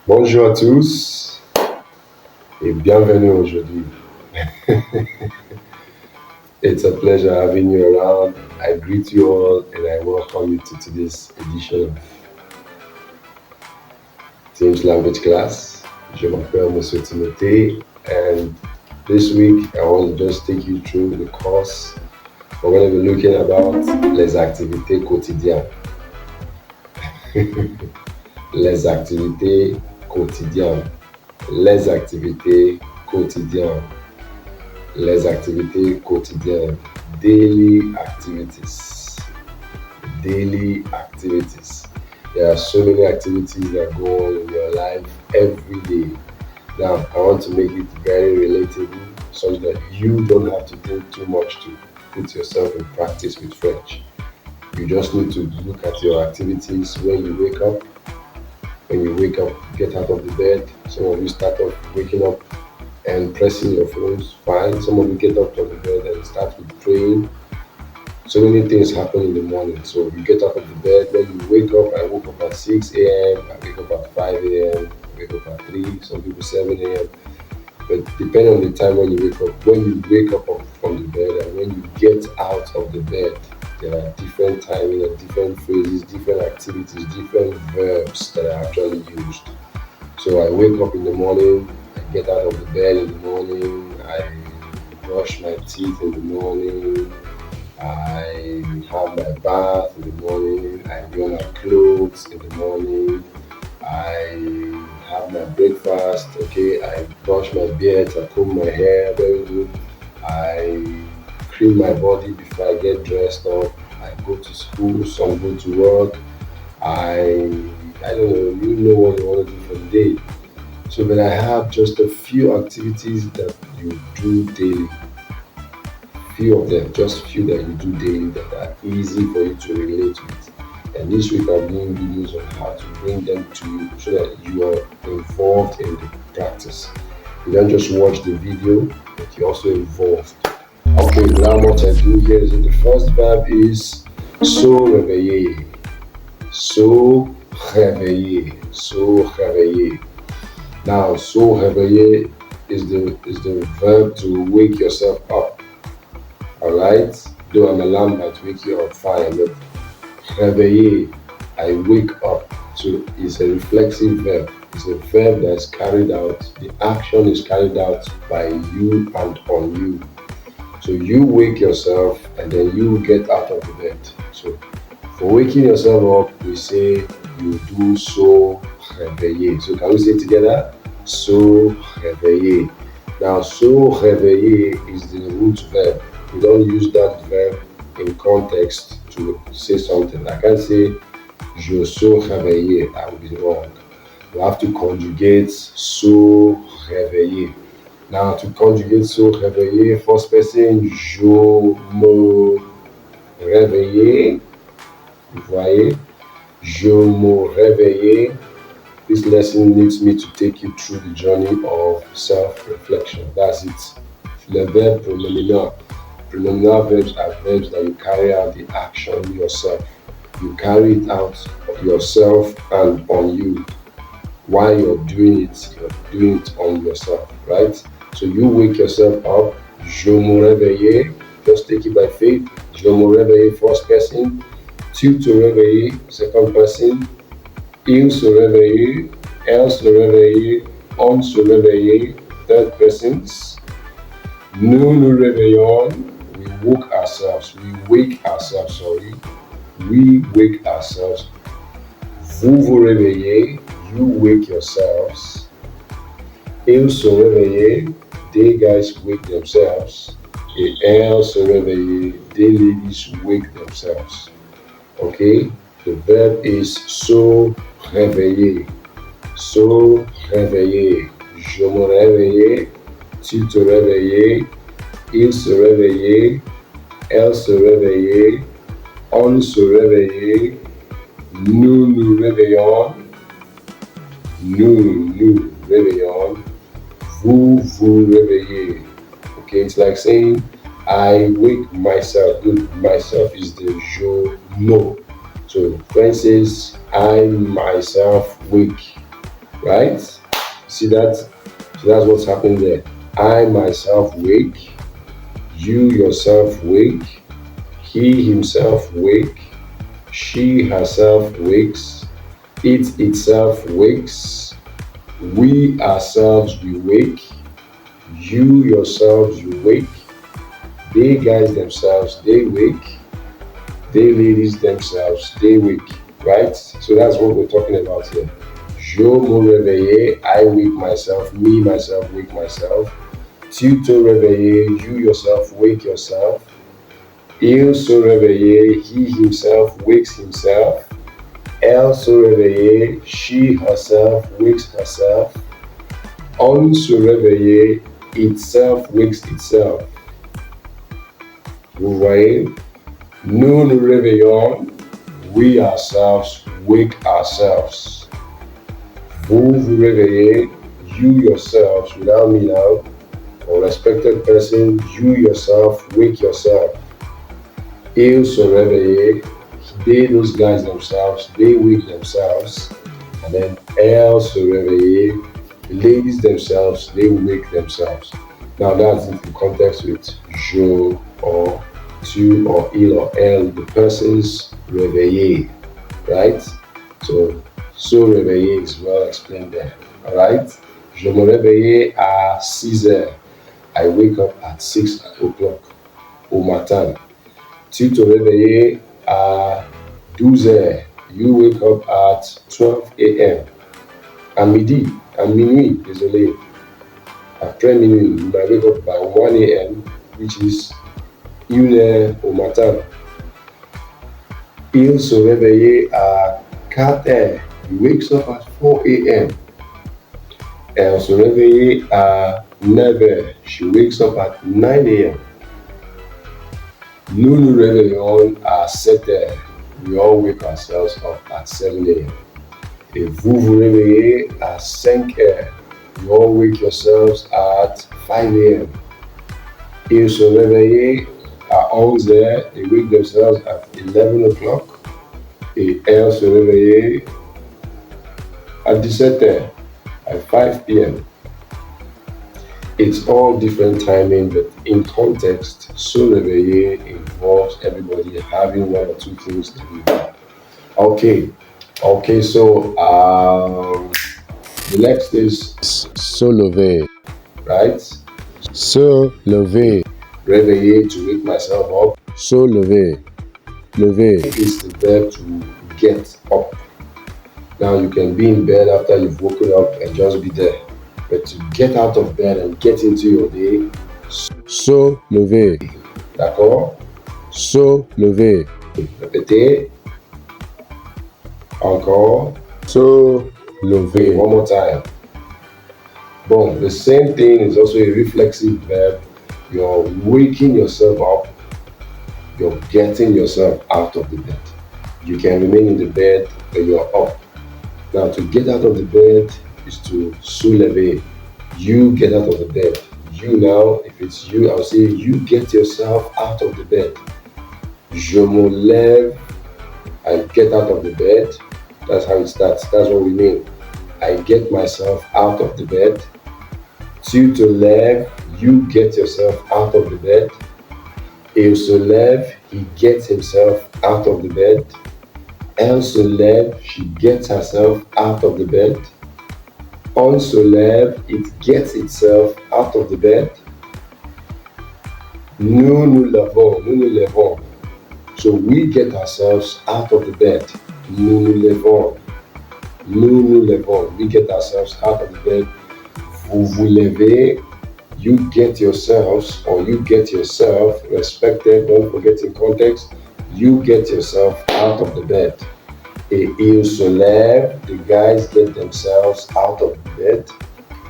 Bonjour à tous et bienvenue aujourd'hui. It's a pleasure having you around. I greet you all and I welcome you to today's edition of Teams Language Class. Je m'appelle Monsieur Timothée and this week I want to just take you through the course. We're going to be looking about les activités quotidiennes. Les activités quotidiennes. Les activités quotidiennes. Les activités quotidiennes. Daily activities. Daily activities. There are so many activities that go on in your life every day. Now, I want to make it very relatable so that you don't have to think too much to put yourself in practice with French. You just need to look at your activities when you wake up. When you wake up, get out of the bed. Some of you start off waking up and pressing your phones. Fine. Some of you get up from the bed and start with praying. So many things happen in the morning. So you get out of the bed. When you wake up, I woke up at 6 a.m. I wake up at 5 a.m. I wake up at 3. Some people 7 a.m. But depending on the time when you wake up, when you wake up from the bed and when you get out of the bed, there are different timing and different phrases, different activities, different verbs that are actually used. So I wake up in the morning, I get out of the bed in the morning, I brush my teeth in the morning, I have my bath in the morning, I wear my clothes in the morning, I have my breakfast, okay, I brush my beard, I comb my hair, very good, I clean my body before I get dressed up. I go to school, some go to work. I don't know, you know what you want to do for the day. So but I have just a few activities that you do daily. Few of them, just few that you do daily that are easy for you to relate with. And this week I'm doing videos on how to bring them to you so that you are involved in the practice. You don't just watch the video, but you're also involved. Okay, now what I do here is that the first verb is se réveiller. Se réveiller. Se réveiller. Now, se réveiller is the verb to wake yourself up. Alright? Though an alarm might wake you up, fine, but réveiller, I wake up. So it's a reflexive verb. It's a verb that is carried out. The action is carried out by you and on you. So you wake yourself and then you get out of the bed. So for waking yourself up, we say you do se réveiller. So can we say together? Se réveiller. Now, se réveiller is the root verb. We don't use that verb in context to say something. I can't say je se réveiller. I will be wrong. We have to conjugate se réveiller. Now, to conjugate se réveiller, first person, je me réveillais. Vous voyez? Je me réveillais. This lesson needs me to take you through the journey of self-reflection. That's it. Le verbe pronominaux. Pronominal verbs are verbs that you carry out the action yourself. You carry it out yourself and on you. While you're doing it on yourself, right? So you wake yourself up. Je me réveillais. Just take it by faith. Je me réveillais, first person. Tu te réveillais, second person. Il se réveillait. Elle se réveillait. On se réveillait, third persons. Nous nous réveillons. We woke ourselves. We wake ourselves, sorry. We wake ourselves. Vous vous réveillez. You wake yourselves. Ils se réveillent. They guys wake themselves. Et elles se réveillent. They ladies wake themselves. Okay? The verb is se réveiller. Se réveiller. Je me réveillais. Tu te réveillais. Il se réveillait. Elle se réveillait. On se réveillait. Nous nous réveillons. Nous nous réveillons. Vous vous réveillez. Okay, it's like saying I wake myself. Good, myself is the je me. So French says I myself wake. right? See that? So that's what's happening there. I myself wake, you yourself wake, he himself wake, she herself wakes, it itself wakes, we ourselves we wake, you yourselves you wake, they guys themselves they wake, they ladies themselves they wake, right? So that's what we're talking about here. Je me réveiller, I wake myself, me myself wake myself. Tu te réveiller, you yourself wake yourself. Il se réveiller, he himself wakes himself. Elle se réveiller, she herself wakes herself. On se réveiller, itself wakes itself. Vous voyez? Nous nous réveillons, we ourselves wake ourselves. Vous vous réveillez, you yourselves, without me now, or respected person, you yourself wake yourself. Ils se réveiller, they, those guys themselves, they wake themselves. And then elles se réveiller, the ladies themselves, they wake themselves. Now that's in context with je or tu or il or elle, the person's réveillé, right? So réveillé is well explained there, all right? Je me réveillais à 6 heures. I wake up at 6 o'clock au matin. Tu te réveillais à 12 heures. You wake up at 12 a.m. À midi, à minuit, désolé. Après minuit, you might wake up by 1 a.m., which is 1 heure au matin. Il se réveillait à 4 heures. He wakes up at 4 a.m. Elle se réveillait à 9 heures. She wakes up at 9 a.m. Nous nous réveillons à 7 heures. We all wake ourselves up at 7 a.m. Et vous vous réveillez à 5 heures. You all wake yourselves at 5 a.m. Ils se réveillent à 11 heures. They wake themselves at 11 o'clock. Et elles se réveillent à 17 heures, at 5 p.m. It's all different timing, but in context, se réveiller involves everybody having one or two things to do. Okay, so the next is Se lever. Right? Se lever. Réveiller, to wake myself up. Se lever. Lever is the verb to get up. Now you can be in bed after you've woken up and just be there. But to get out of bed and get into your day, se lever. D'accord? Se lever. Répétez. Encore. Se lever. One more time. Bon, the same thing is also a reflexive verb. You're waking yourself up. You're getting yourself out of the bed. You can remain in the bed, but you're up. Now, to get out of the bed is to se lever. You get out of the bed. You now, if it's you, I'll say you get yourself out of the bed. Je me lève. I get out of the bed. That's how it starts. That's what we mean. I get myself out of the bed. Tu te lèves. You get yourself out of the bed. Il se lève. He gets himself out of the bed. Elle se lève. She gets herself out of the bed. On se lève. It gets itself out of the bed. Nous nous levons. Nous nous levons. So we get ourselves out of the bed. Nous nous levons. Nous nous levons. We get ourselves out of the bed. Vous vous levez. You get yourselves, or you get yourself, respected, don't forget in context, you get yourself out of the bed. Et ils se lèvent, the guys get themselves out of the bed.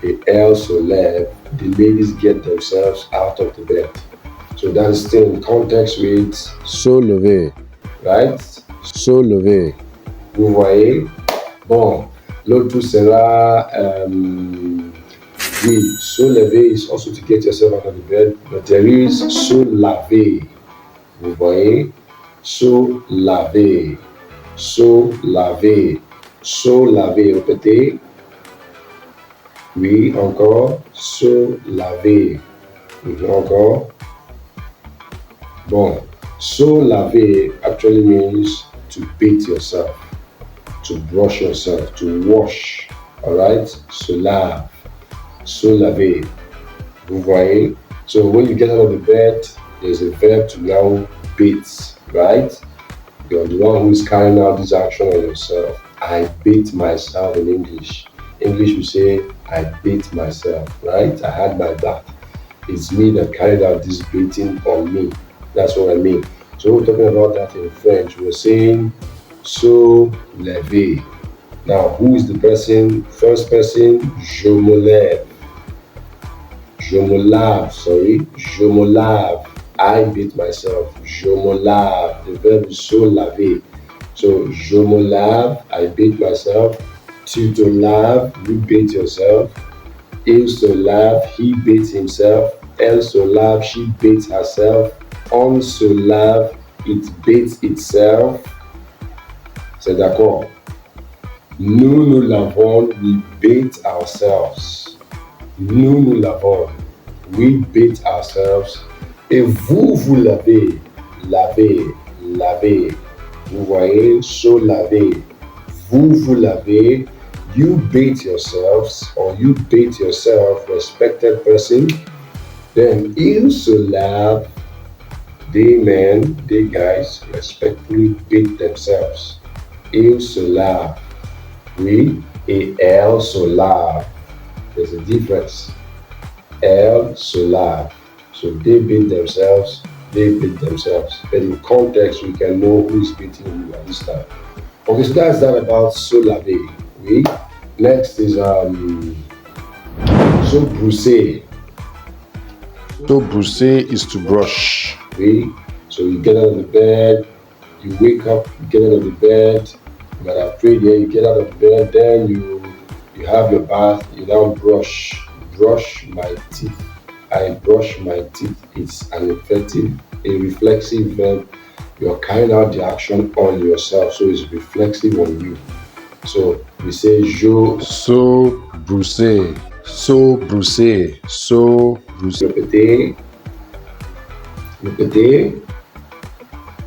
Et elles se lèvent, the ladies get themselves out of the bed. So that's still in context with se lever. Right? Se lever. Vous voyez? Bon, l'autre sera oui, se lever is also to get yourself out of the bed, but there is se laver. Vous voyez? Se laver. Se laver. Se laver. Répétez. Oui, encore. Se laver. Encore. Bon. Se laver actually means to bathe yourself, to brush yourself, to wash. Alright? Se lave. Se laver. Vous voyez? So when you get out of the bed, there's a verb to now bathe, right? You're the one who's carrying out this action on yourself. I bathe myself in English. English, we say, I bathe myself, right? I had my bath. It's me that carried out this bathing on me. That's what I mean. So we're talking about that in French. We're saying, se lever. Now, who is the person? First person, je me lève. Je me lave, sorry. Je me lave. I bathe myself. Je me lave. The verb is se laver. So, je me lave, I bathe myself. Tu te laves, you bathe yourself. Il se lave, he bathes himself. Elle se lave, she bathes herself. On se lave, it bathes itself. C'est d'accord. Nous nous lavons, we bathe ourselves. Nous nous lavons, we bathe ourselves. Et vous vous lavez, lavez, lavez. Vous voyez, se laver. Vous vous lavez, you bathe yourselves, or you bathe yourself, respected person. Then ils se lavent, they men, they guys, respectfully bathe themselves. Ils se lavent, oui, et elles se lavent. There's a difference. Elles se lavent. So they bathe themselves, they bathe themselves. But in context, we can know who is beating who at this time. Okay, so that's that about se laver. Oui. Next is se brousser. To brousser is to brush. Oui. So you get out of the bed, you wake up, you get out of the bed, you might have prayed here, you get out of the bed, then you have your bath, you now brush my teeth. I brush my teeth. It's an a reflexive verb. You're carrying out the action on yourself, so it's reflexive on you. So we say je. So brousser. So brousser. So brousser. Répétez. Répétez.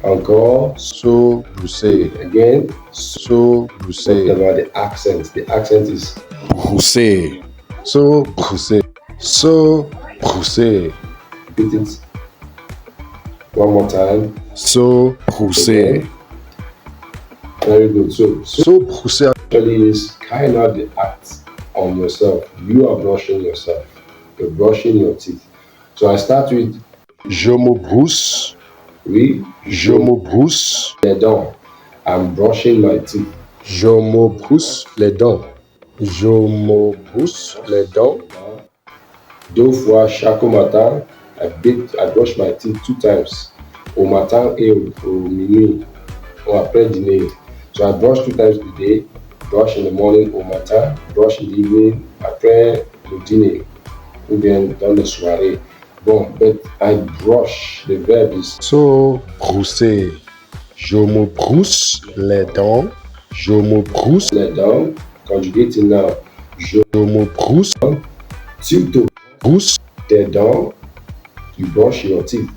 Encore. So brousser. Again. So brousser. Talking about the accent. The accent is Brousser. So brousser. So brousser. repeat it one more time. So brousser. Very good. So So brousser. actually is carrying out the act on yourself. You are brushing yourself. You're brushing your teeth. So I start with Je me brousse. oui, Je me brousse les dents. I'm brushing my teeth. Je me brousse les dents. Je me brousse les dents. Deux fois chaque matin, I brush my teeth 2 times. Au matin et au minuit, ou après dîner. So I brush 2 times a day. Brush in the morning au matin, brush in the evening après le dîner, ou bien dans la soirée. Bon, but I brush, the verb is So brousser. Je me brousse les dents. Je me brousse. let down, conjugating now. Je Je me brousse. tu te Brousse. tes dents, you brush your teeth.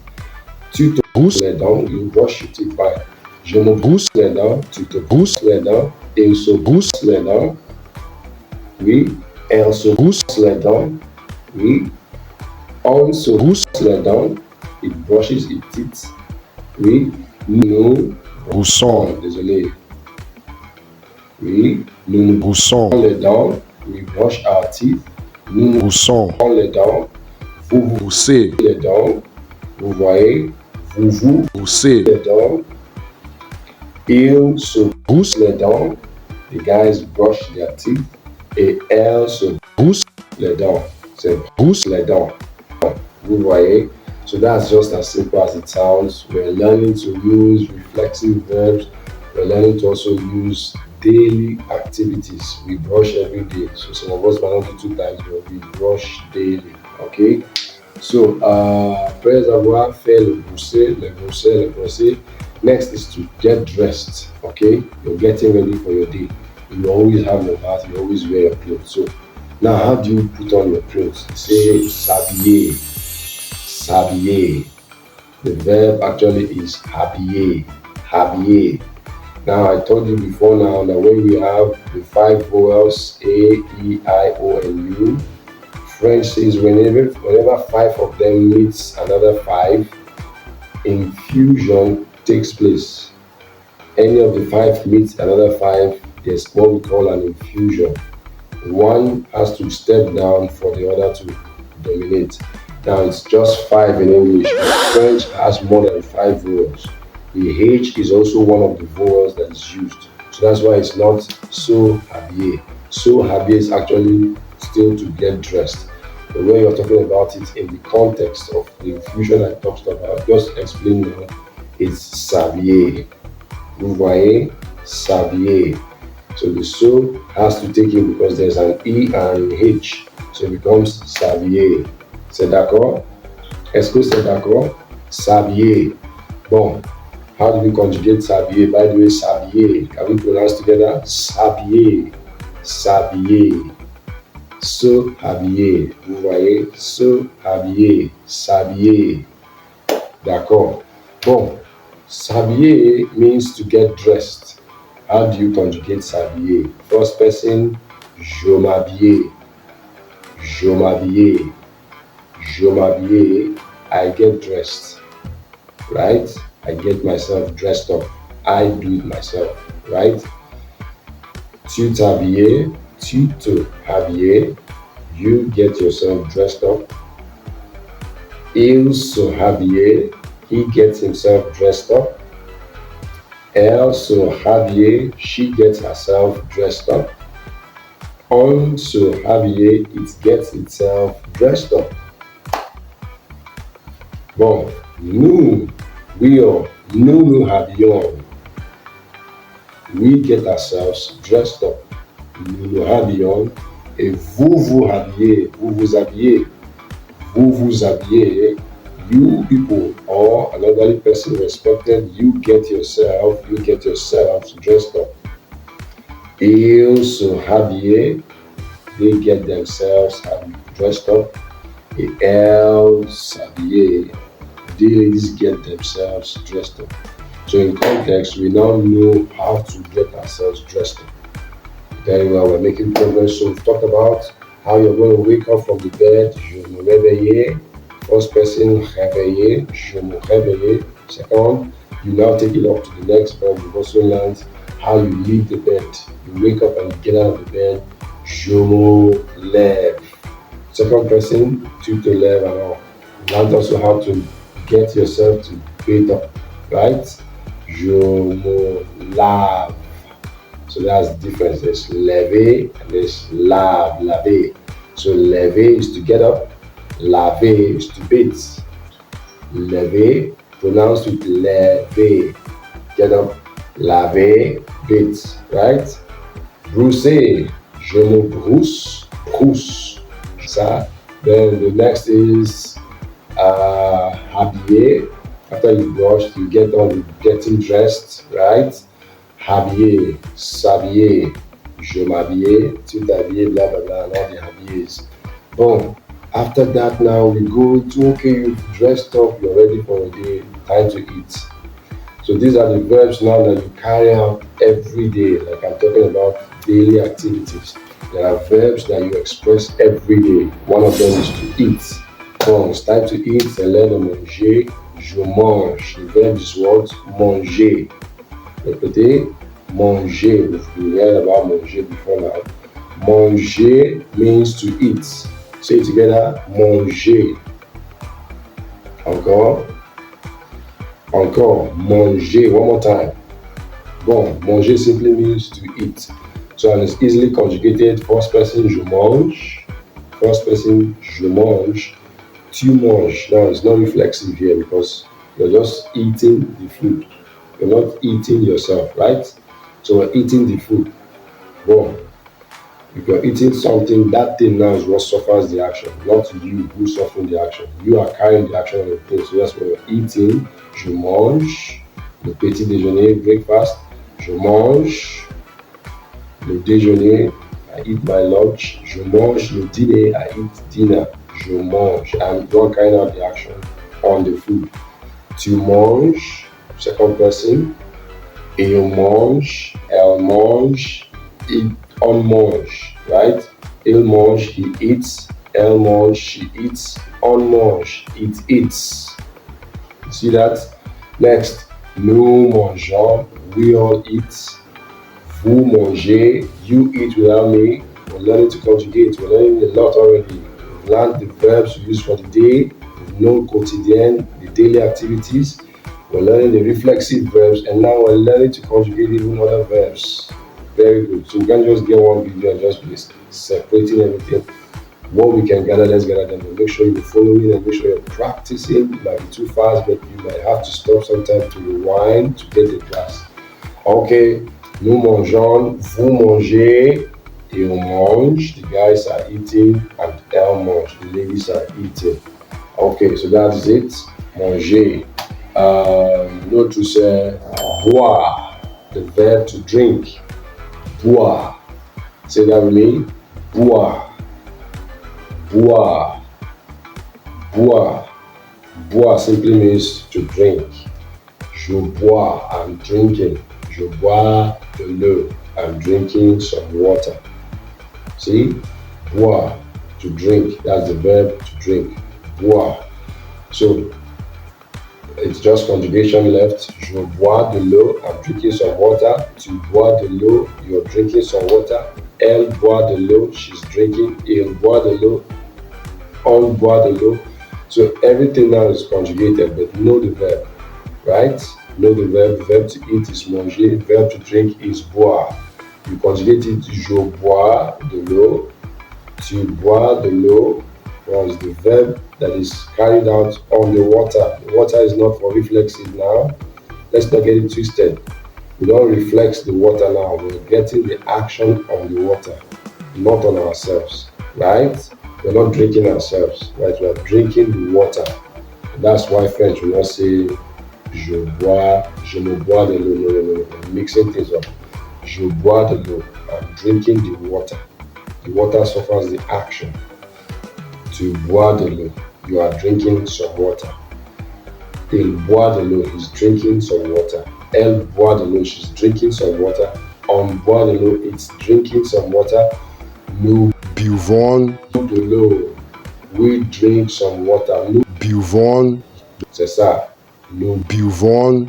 Tu te Brousse. les dents, you brush your teeth. Fine. Je me Brousse. les dents, tu te brousses les dents, il se Brousse. les dents. Oui, elle se Brousse. les dents. Oui, on se Brousse. les dents, it brushes its teeth. Oui, nous Broussons. désolé. Oui, nous nous Broussons. les dents, we brush our teeth. Nous nous Broussons. les dents, vous vous Brousser. les dents, vous voyez, vous vous Brousser. les dents. Ils se Brousse. les dents, the guys brush their teeth. Et elles se Brousse. les dents, c'est Brousse. les dents. Vous voyez? So that's just as simple as it sounds. We're learning to use reflexive verbs. We're learning to also use daily activities. We brush every day. So some of us might not do 2 times, but we brush daily. Okay? So, après avoir fait le brosser, le brosser, next is to get dressed. Okay? You're getting ready for your day. You always have your bath, you always wear your clothes. So, Now, how do you put on your clothes? Say s'habiller, s'habiller. The verb actually is habiller, habiller. Now, I told you before now that when we have the 5 vowels A, E, I, O, and U, French says whenever 5 of them meets another 5, infusion takes place. Any of the 5 meets another 5, there's what we call an infusion. One has to step down for the other to dominate. Now it's just 5 in English. French has more than 5 vowels. The H is also one of the vowels that is used. So that's why it's not so habillé. So habillé is actually still to get dressed. But when you're talking about it in the context of the infusion I talked about, just explain now, it's s'habiller. Vous voyez? S'habiller. So the so has to take in because there's an E and an H. So it becomes s'habiller. C'est d'accord? Est-ce que c'est d'accord? S'habiller. Bon. How do we conjugate s'habiller? By the way, s'habiller. Can we pronounce together? S'habiller. S'habiller. Se habiller. Vous voyez? Se habiller. S'habiller. D'accord. Bon. S'habiller means to get dressed. How do you conjugate s'habiller? First person, je m'habiller. Je m'habiller. Je m'habiller. I get dressed. Right? I get myself dressed up. I do it myself. Right? Tu t'habiller. Tu te habiller. You get yourself dressed up. Il se habiller. He gets himself dressed up. Elle se habiller, she gets herself dressed up. On se habiller, it gets itself dressed up. Bon, nous nous habillons. We get ourselves dressed up. Nous nous habillons. Et vous vous habillez, vous vous habillez. Vous vous habillez. You people or another person respected, you get yourselves dressed up. Ils se habillent, they get themselves dressed up. Et elles s'habillent, these get themselves dressed up. So in context, we now know how to get ourselves dressed up. Very well, we're making progress. So we've talked about how you're going to wake up from the bed. Je me réveiller. First person, Rèveiller, je me réveiller. Second, you now take it up to the next verb. You've also learned how you leave the bed. You wake up and get out of the bed. Je me lève. Second person, tu te lèves. Alors, you learned also how to get yourself to wake up, right? Je me lave. So that's the difference. There's lever and there's lave, laver. So lever is to get up. Laver is to bathe. Lever, pronounced with lever. Get up, laver, bathe, right? Brousser, je me brousse, brousse. Ça. Then the next is habiller. After you brush, you get on getting dressed, right? Habiller, s'habiller, je m'habiller, tu t'habiller, blah blah blah, all the habillers. Bon. After that, now we go to, okay, you've dressed up, you're ready for a day, time to eat. So these are the verbs now that you carry out every day, like I'm talking about daily activities. There are verbs that you express every day. One of them is to eat. Bon, it's time to eat, c'est l'heure de manger, je mange. The verb is what? Manger. Répétez, manger. We've heard about manger before now. Manger means to eat. Say it together, manger. Encore. Encore, manger. One more time. Bon, manger simply means to eat. So and it's easily conjugated. First person, je mange. First person, je mange. Tu manges. Now it's not reflexive here because you're just eating the food. You're not eating yourself, right? So we're eating the food. Bon. If you're eating something, that thing now is what suffers the action, not you who suffering the action. You are carrying the action of the thing. So that's what you're eating. Je mange. Le petit déjeuner, breakfast. Je mange. Le déjeuner. I eat my lunch. Je mange le dîner, I eat dinner. Je mange. I'm don't carry out the action on the food. Tu manges, second person. Il mange, elle mange, on mange, right? Il mange, he eats, elle mange, she eats, on mange, it eats. See that? Next, nous mangeons, we all eat. Vous mangez, you eat without me. We're learning to conjugate. We're learning a lot already. We've learned the verbs we use for the day. We've known quotidien, the daily activities. We're learning the reflexive verbs, and now we're learning to conjugate even other verbs. Very good. So we can't just get one video and just be separating everything. What we can gather, let's gather them. But make sure you're following and make sure you're practicing. It might be too fast, but you might have to stop sometime to rewind to get the class. Okay, nous mangeons, vous mangez, il mange, the guys are eating, and elle mange, the ladies are eating. Okay, so that's it. Manger. L'autre c'est boire, the verb to drink. Boire. Say that with me. Boire. Boire. Boire. Boire simply means to drink. Je bois, I'm drinking. Je bois de l'eau, I'm drinking some water. See? Boire, to drink. That's the verb to drink. Boire. So, it's just conjugation left. Je bois de l'eau, I'm drinking some water. Tu bois de l'eau, you're drinking some water. Elle boit de l'eau, she's drinking. Il boit de l'eau, on boit de l'eau. So everything now is conjugated, but know the verb, right? Know the verb. The verb to eat is manger. The verb to drink is boire. You conjugate it. Je bois de l'eau. Tu bois de l'eau was the verb that is carried out on the water. The water is not for reflexive now. Let's not get it twisted. We don't reflex the water now. We're getting the action on the water, not on ourselves, right? We're not drinking ourselves, right? We're drinking the water. That's why French will not say je me bois de l'eau. No. I'm mixing things up. Je bois de l'eau. I'm drinking the water. The water suffers the action. Tu bois de l'eau. You are drinking some water. Il boit de l'eau. He's drinking some water. Elle boit de l'eau. She's drinking some water. On boit de l'eau. It's drinking some water. Nous buvons de l'eau. We drink some water. Nous buvons, c'est ça. Nous buvons,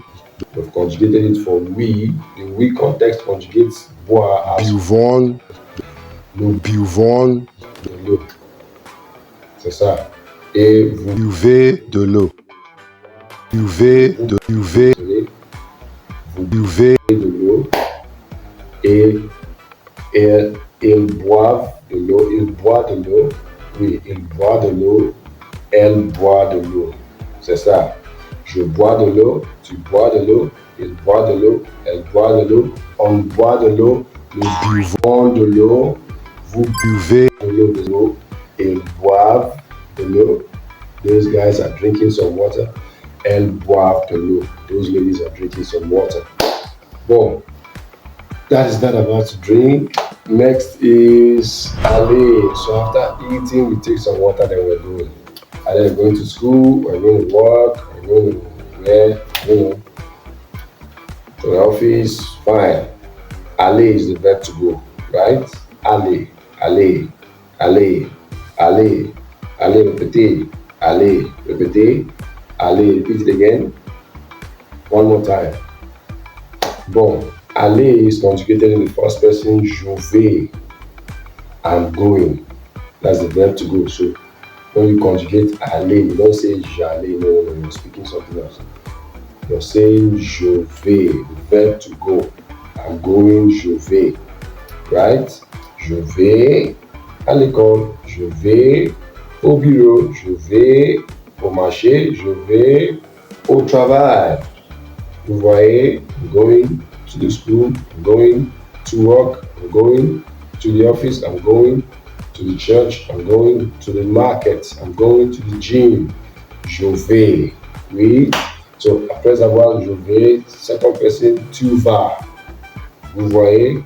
we've conjugated it for we. The we context conjugates boire as buvons, nous buvons de l'eau. C'est ça. Et vous buvez de l'eau. Buvez, vous buvez de l'eau. Et ils boivent de l'eau. Il boit de l'eau. Oui, il boit de l'eau. Elle boit de l'eau. C'est ça. Je bois de l'eau. Tu bois de l'eau. Il boit de l'eau. Elle boit de l'eau. On boit de l'eau. Nous buvons de l'eau. Vous buvez de l'eau. Ils boivent de l'eau. Those guys are drinking some water. Elles boivent de l'eau. Those ladies are drinking some water. Bon, that is that about to drink. Next is aller. So after eating, we take some water, then we're going. Either going to school, we're going to work, we're going to where, to the office, fine. Aller is the verb to go, right? Aller, aller, aller, aller, aller, répéter, aller, répéter, aller, repeat it again. One more time. Bon, aller is conjugated in the first person, je vais, I'm going. That's the verb to go. So when you conjugate aller, you don't say j'allais, no, you're speaking something else. You're saying je vais, the verb to go. I'm going, je vais, right? Je vais à l'école, je vais au bureau, je vais au marché, je vais au travail. Vous voyez, I'm going to the school, I'm going to work, I'm going to the office, I'm going to the church, I'm going to the market, I'm going to the gym. Je vais. Oui. So, après avoir je vais, second person, tu vas. Vous voyez,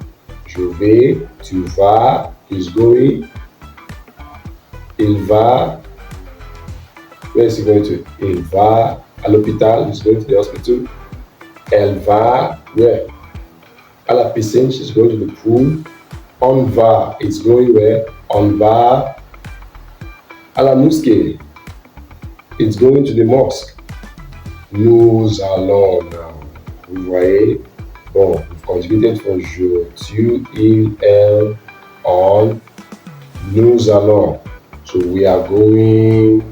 Je vais, tu vas, he's going, il va, where is he going to? Il va à l'hôpital, he's going to the hospital. Elle va, where? À la piscine, she's going to the pool. On va, it's going where? On va à la mosquée, it's going to the mosque. Nous allons now. Vous voyez? Bon, vous conjuguez for je, tu, il, elle, on. Nous allons. So we are going,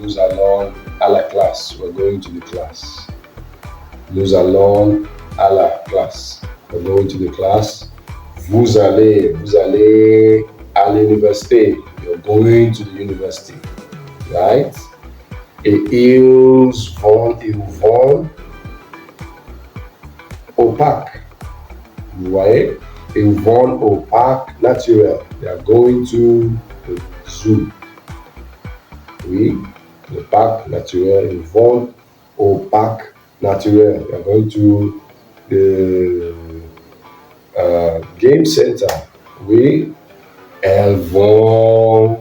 nous allons à la classe. We're going to the class. Nous allons à la classe. We're going to the class. Vous allez à l'université. You're going to the university. Right? Et ils vont au parc. Vous voyez? Ils vont au parc naturel. They are going to the zoo. Oui, le parc naturel. Ils vont au parc naturel. They are going to the game center. Oui, elles vont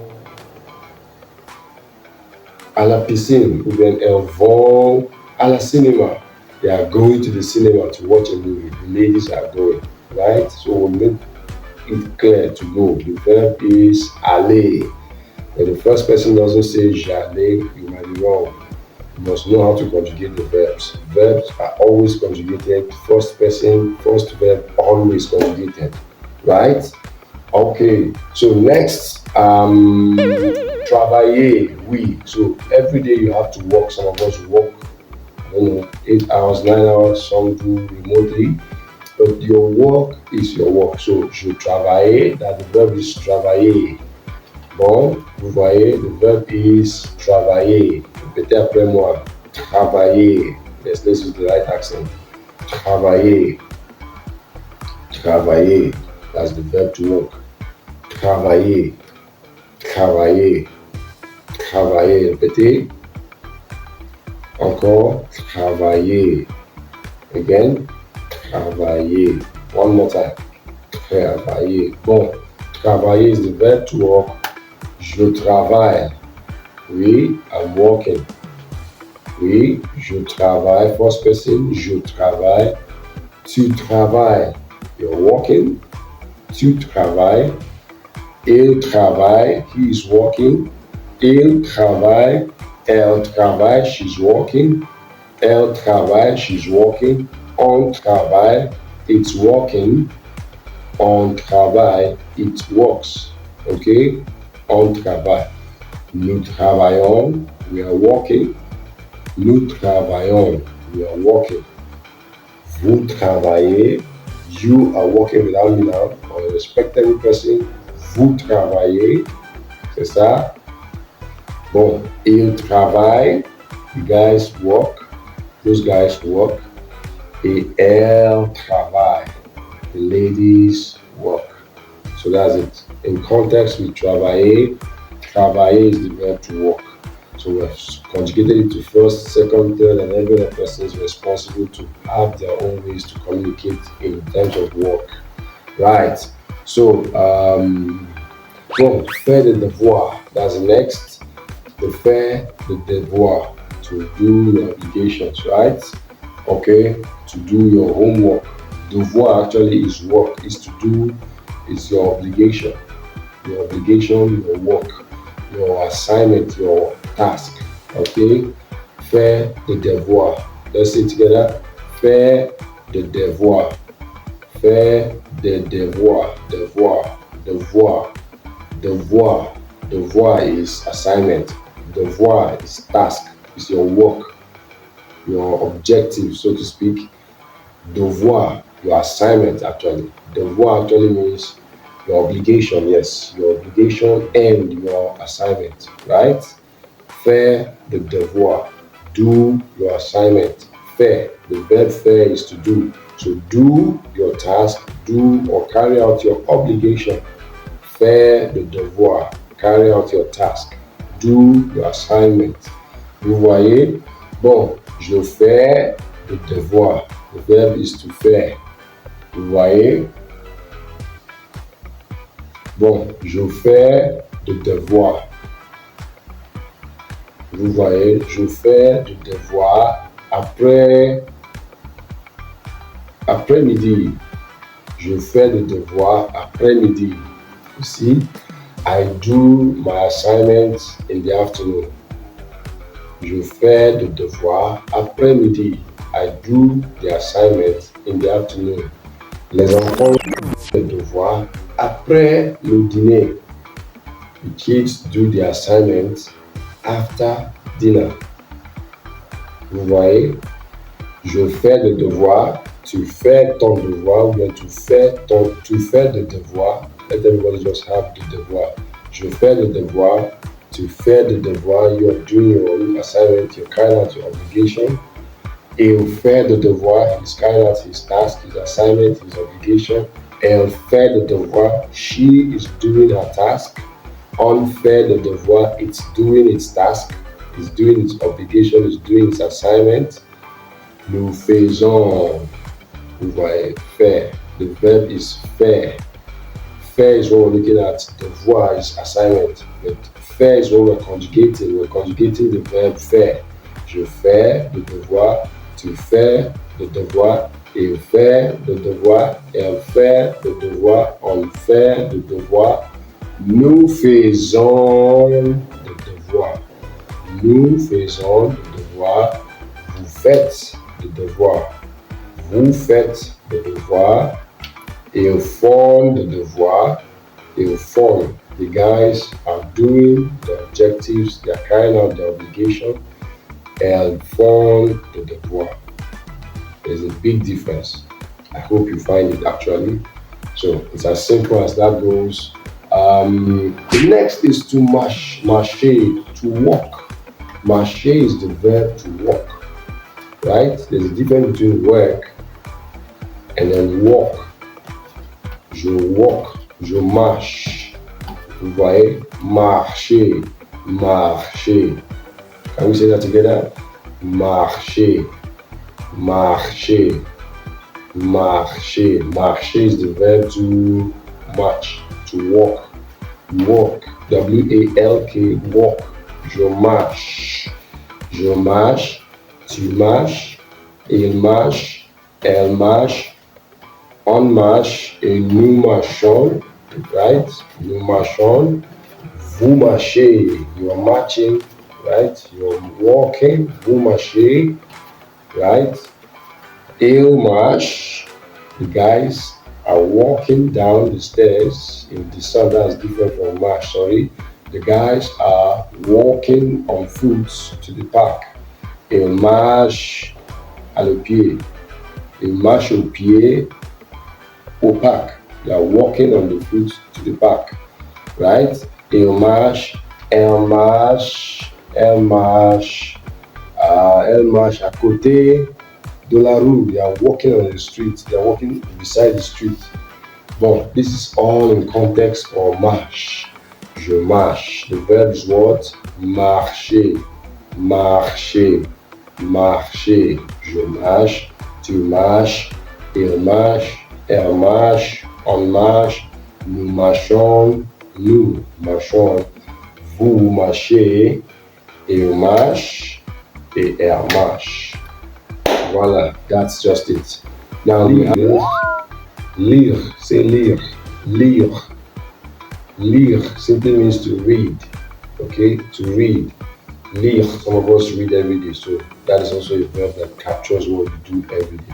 à la piscine, ou bien elles vont à la cinéma. They are going to the cinema to watch a movie. The ladies are going, right? So we'll make it clear to go. The verb is aller. When the first person doesn't say j'allais, you might be wrong. You must know how to conjugate the verbs. Verbs are always conjugated. First person, first verb, always conjugated, right? Okay, so next, travailler, oui. So every day you have to work. Some of us work, 8 hours, 9 hours, some do remotely. But your work is your work. So je travaille, that the verb is travailler. Bon, vous voyez, the verb is travailler. Répétez après moi. Travailler. Let's use the right accent. Travailler. Travailler. That's the verb to work. Travailler. Travailler. Travailler. Répétez. Encore. Travailler. Again. Travailler. One more time. Travailler. Bon. Travailler is the verb to work. Je travaille. Oui, I'm working. Oui, je travaille. First person, je travaille. Tu travailles. You're working. Tu travailles. Il travaille. He is working. Il travaille. Elle travaille. She's working. Elle travaille. She's working. On travaille. It's working. On travaille. It works. Okay? On travaille. Nous travaillons. We are working. Nous travaillons. We are working. Vous travaillez. You are working without me now. Or a respectable person. Vous travaillez. C'est ça. Bon. Il travaille. You guys work. Those guys work. Et elle travaille. The ladies work. So that's it. In context with travailler, travailler is the verb to work. So we've conjugated it to first, second, third, and every other person is responsible to have their own ways to communicate in terms of work. Right. So, bon, faire de devoir. That's next. The faire de devoir. To do your obligations, right? Okay. To do your homework. Devoir actually is work, is to do, is your obligation. Your obligation, your work, your assignment, your task. Okay? Faire de devoir. Let's say it together. Faire de devoir. Faire de devoir. Devoir. Devoir. Devoir. Devoir is assignment. Devoir is task. It's your work. Your objective, so to speak. Devoir, your assignment actually. Devoir actually means your obligation, yes. Your obligation and your assignment, right? Faire de devoir. Do your assignment. Faire. The verb faire is to do. So do your task, do or carry out your obligation. Faire de devoir. Carry out your task. Do your assignment. Vous voyez? Bon, je fais de devoir. The verb is to faire. Vous voyez? Bon, je fais le devoir. Vous voyez, je fais le devoir après-midi. Je fais le devoir après-midi. Aussi, I do my assignments in the afternoon. Je fais le devoir après-midi. I do the assignments in the afternoon. Les enfants font le devoir après le dîner. The kids do the assignments after dinner. Vous voyez, je fais le devoir, tu fais ton devoir, ou bien tu fais le devoir. Let everybody just have the devoir. Je fais le devoir, tu fais le devoir, you are doing your own assignment, you're carrying out your obligation. Il fait le devoir, he's carrying out his task, his assignment, his obligation. Elle fait le devoir, she is doing her task. On fait le devoir, it's doing its task, it's doing its obligation, it's doing its assignment. Nous faisons, vous voyez, faire. The verb is faire. Faire is what we're looking at. Devoir is assignment. But faire is what we're conjugating. We're conjugating the verb faire. Je fais le devoir, tu fais le devoir, il fait le devoir, elle fait le devoir, on fait le devoir. Nous faisons le devoir. Nous faisons le devoir. Vous faites le devoir. Vous faites le devoir. Ils font le devoir. Ils font. The guys are doing the objectives. They are carrying out the obligation. Elles font le devoir. There's a big difference. I hope you find it actually. So it's as simple as that goes. The next is to marcher, to walk. Marcher is the verb to walk, right? There's a difference between work and then walk. Je walk, je marche. Vous voyez? Marcher, marcher. Can we say that together? Marcher, marcher, marcher. Marcher is the verb to march, to walk. Walk, W-A-L-K, walk. Je marche, tu marches, il marche, elle marche, on marche et nous marchons, right? Nous marchons, vous marchez, you are marching, right? You're walking, vous marchez, right? Il marche, the guys are walking down the stairs. In the sun, that's different from march, sorry. The guys are walking on foot to the park. Ils marchent à le pied. Ils marchent au pied au parc. They are walking on the foot to the park, right? Ils marchent, elle marche, elle marche à côté de la rue. They are walking on the street. They are walking beside the street. Bon, this is all in context for marche. Je marche. The verb is what? Marcher. Marcher. Marcher. Je marche. Tu marches. Il marche. Elle marche. On marche. Nous marchons. Nous marchons. Vous marchez. Il marche. Et elle marche. Voilà, that's just it. Now, lire, say lire. Lire. Lire simply means to read. Okay, to read. Lire, some of us read every day, so that is also a verb that captures what you do every day.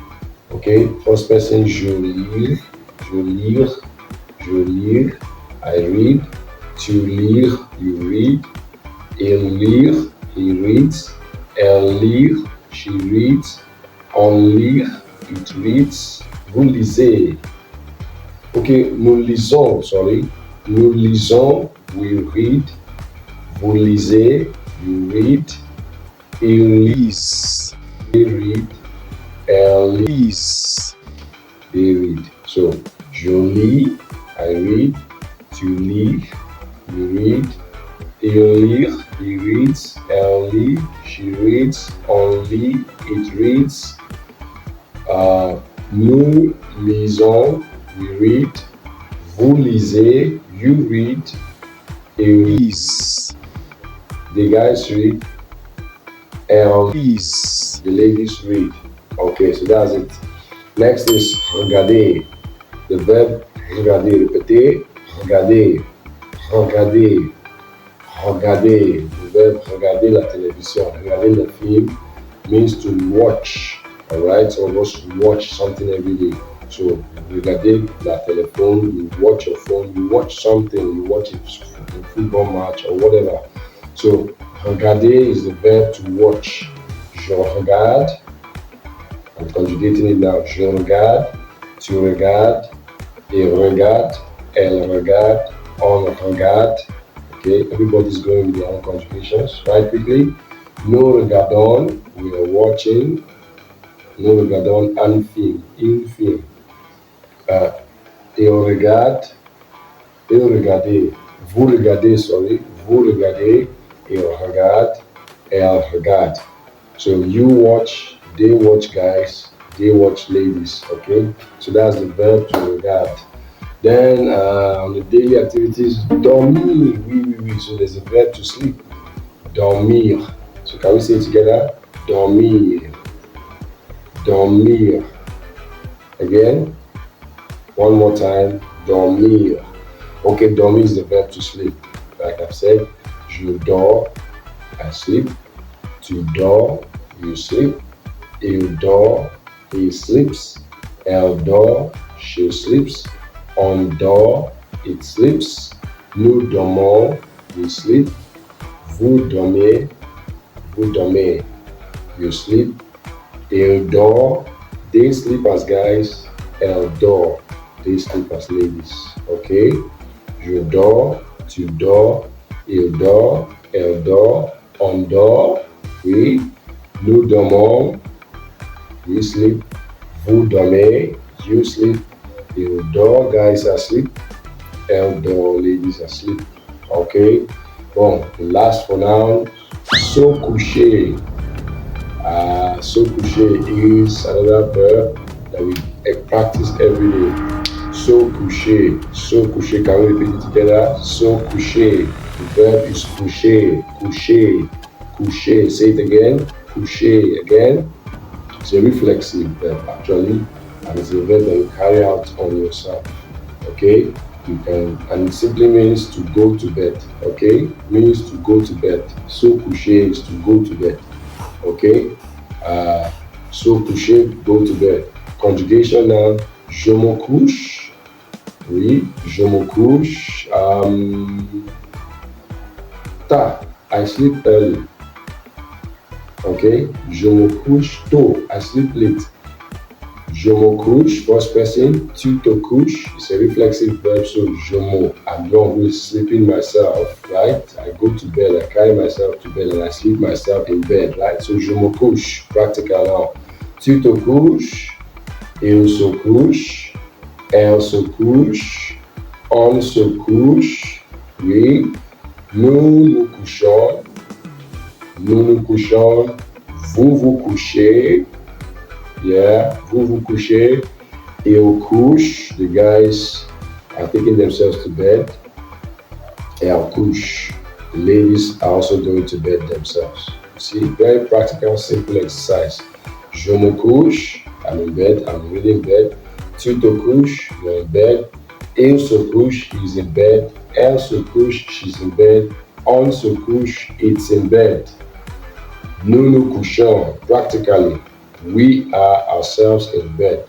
Okay, first person, je lire, je lire, je lire, I read. Tu lire, you read. Il lire, he reads. Elle lire, she reads. On lire, it reads. Vous lisez. Okay, nous lisons, sorry. Nous lisons, we read. Vous lisez, you read. Il lit, they read. Elle lit, they read. So, je lis, I read. Tu lis, you read. Il lit, he reads. Elle lit, she reads. On lit, it reads. Nous lisons, we read. Vous lisez, You read. Il, Is. the guys read. And Is. the ladies read. Okay, so that's it. Next is regarder. The verb regarder. Répétez. Regarder. Regarder. Regarder. The verb regarder la télévision. Regarder le film means to watch. Alright, so just watch something every day. So regarder la téléphone, you watch your phone, you watch something, you watch a football match or whatever. So regarder is the verb to watch. Je regarde. I'm conjugating it now. Je regarde, tu regardes, il regarde, elle regarde, on regarde. Okay, everybody's going with their own conjugations. Right, quickly. Nous regardons, we are watching. Nous regardons un film, film. Il regarde, il regardez. Vous regardez, sorry. Vous regardez, il regarde, elle regarde. So you watch, they watch guys, they watch ladies, okay? So that's the verb to regard. Then on the daily activities, dormir, oui. So there's a verb to sleep, dormir. So can we say it together? Dormir, dormir. Again, one more time, dormir. Okay, dormir is the verb to sleep. Like I've said, je dors, I sleep. Tu dors, you sleep. Il dort, he sleeps. Elle dort, she sleeps. On dort, it sleeps. Nous dormons, we sleep. Vous dormez, you sleep. Il dort, they sleep as guys. Elle dort, they sleep as ladies. Okay? Je dors, tu dors, il dort, elle dort, on dort. Oui, nous dormons, we sleep. Vous dormez, you sleep. Il dort, guys asleep. Elle dort, ladies asleep. Okay. Bon, the last for now. Se coucher. Se coucher is another verb that we practice every day. Se coucher. Se coucher. Can we repeat it together? Se coucher. The verb is coucher. Coucher. Coucher, say it again. Coucher again. It's a reflexive verb actually, and it's a verb that you carry out on yourself. Okay, you can, and it simply means to go to bed. Okay, means to go to bed. So coucher is to go to bed. Okay, so coucher, go to bed. Conjugation now. Je me couche. Oui, je me couche. I sleep early. Okay, je me couche tôt, I sleep late. Je me couche, first person, tu te couches, it's a reflexive verb, so je me, I'm not really sleeping myself, right? I go to bed, I carry myself to bed and I sleep myself in bed, right? So je me couche, practical now. Tu te couches, il se couche, elle se couche, on se couche, oui, nous nous couchons. Nous nous couchons, vous vous couchez, yeah, vous vous couchez, ils couchent, the guys are taking themselves to bed, elles couchent, the ladies are also going to bed themselves. You see, very practical, simple exercise. Je me couche, I'm in bed, I'm really in bed. Tu te couches, you're in bed. Il se couche, he's in bed. Elle se couche, she's in bed. On se couche, it's in bed. Nous nous couchons, practically, we are ourselves in bed.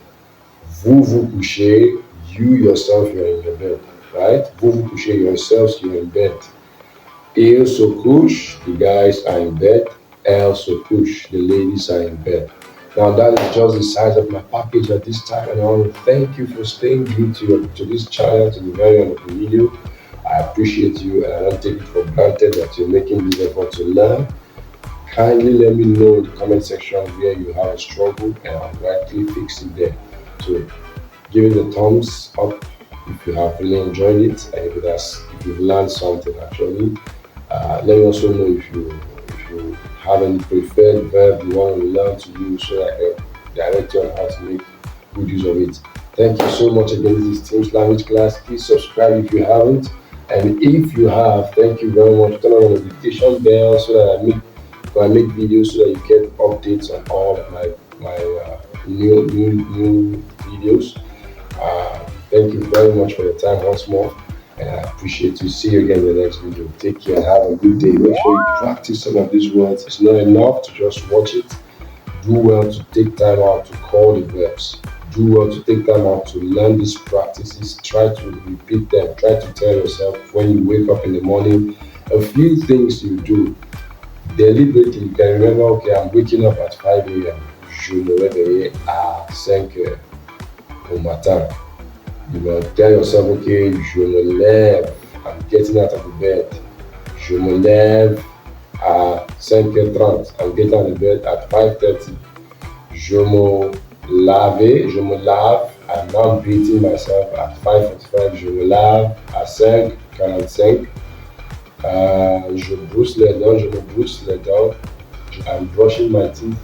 Vous vous couchez, you yourself, you're in your bed, right? Vous vous couchez yourselves, you're in bed. Il se couche, the guys are in bed. Elle se couche, the ladies are in bed. Now that is just the size of my package at this time, and I want to thank you for staying glued to this channel to the very end of the video. I appreciate you, and I don't take it for granted that you're making this effort to learn. Kindly let me know in the comment section where you have a struggle, and I'll rightly fix it there. So give it a thumbs up if you have really enjoyed it, and if you've learned something actually. Let me also know if you have any preferred verb you want to learn to use, so I can direct you on how to make good use of it. Thank you so much again. This is Tim's language class. Please subscribe if you haven't. And if you have, thank you very much. Turn on the notification bell so that when I make videos, so that you get updates on all of my new videos. Thank you very much for your time once more, and I appreciate you. See you again in the next video. Take care. Have a good day. Make sure you practice some of these words. It's not enough to just watch it. Do well to take time out to call the verbs. Do well to take time out to learn these practices. Try to repeat them. Try to tell yourself when you wake up in the morning a few things you do deliberately. You can remember, okay, I'm waking up at 5 a.m. Je me réveille à 5 heures au matin. You know, tell yourself, okay, je me lève. I'm getting out of the bed. Je me lève à 5h30. I'm getting out of the bed at 5:30. Je me lave. I'm now beating myself at 5:45. Je me lave à 5:45. Je brosse les dents. Je me brosse les dents. I'm brushing my teeth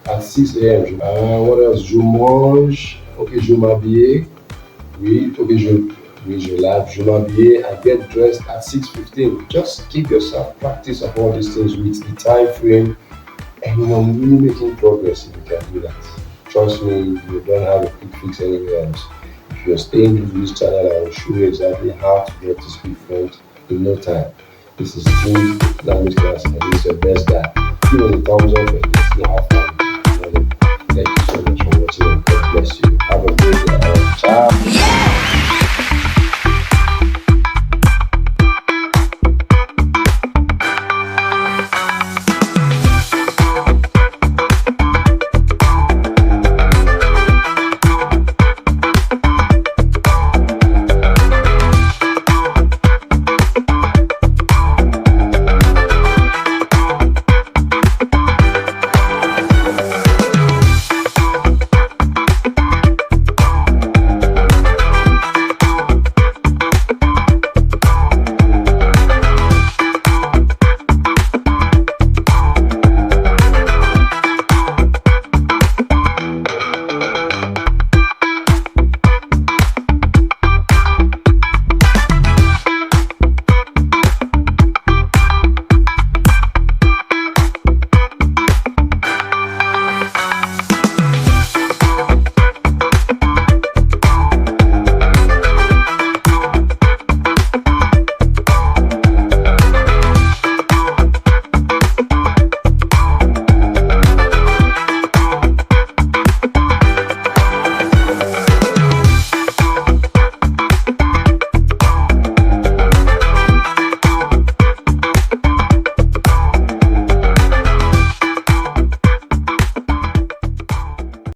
at 6 a.m. What else? Je mange. Okay, je m'habille. Oui, okay, je lave. Je m'habille. I get dressed at 6:15. Just give yourself practice of all these things with the time frame, and really making progress if you can do that. Trust me, you don't have a quick fix anywhere else. If you're staying with this channel, I will show you exactly how to get to speak French in no time. This is Food Language Class, and this is your best guy. Give us a thumbs up and let's know how far. Thank you so much for watching, and God bless you. Have a great day. Ciao.